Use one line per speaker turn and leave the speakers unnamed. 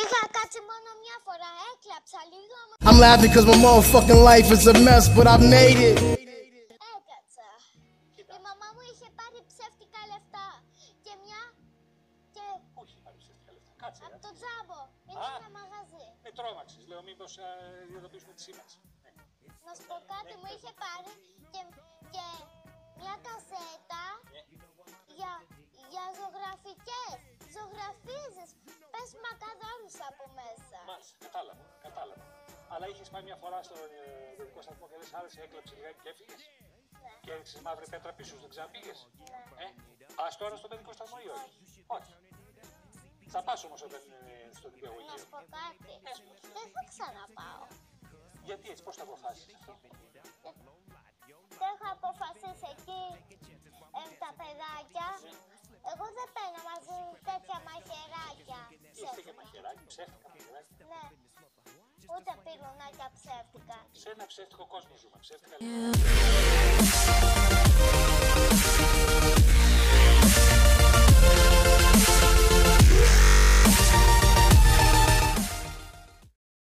Είχα κάτσει μόνο μια φορά, έκλαψα λίγο.
I'm laughing cause my motherfucking life is a mess, but I've made it.
Έκατσα. Η μαμά μου είχε πάρει ψεύτικα λεφτά και μια... και...
Όχι, πάρει ψεύτικα λεφτά. Κάτσε.
από το τζάμπο. Είναι ένα μαγαζί.
Με τρόμαξες. Λέω μήπως διαδοποιήσουμε τη σήμανση.
Να σου πω κάτι, μου είχε πάρει και μια κασέτα για ζωγραφικές. Ζωγραφίζεις. Πες μακαδόνους από μέσα.
Μάλιστα, κατάλαβα. Αλλά είχες πάει μια φορά στον παιδικό σταθμό και δεν σ' άρεσε, έκλαψε λιγάκι και έφυγες.
Ναι.
Και έριξες μαύρη πέτρα πίσω, δεν ξαναπήγες.
Ναι.
Πας τώρα στο παιδικό σταθμό ή όχι? Όχι. Θα πας όμως όταν είναι στο
Να
νηπιαγωγείο.
σου πω κάτι. Δεν θα ξαναπάω.
Γιατί έτσι, πώς το αποφάσισες αυτό?
Δεν έχω αποφασίσει εκεί τα παιδάκια. Εγώ δεν παίρνω μαζί τέτοια μαχαιράκια.
Είστε και μαχαιράκι, ψεύτικα μαχαιράκι.
Ναι. Ούτε πυρουνάκια ψεύτικα.
Σε ένα ψεύτικο κόσμο ζούμε, ψεύτικα.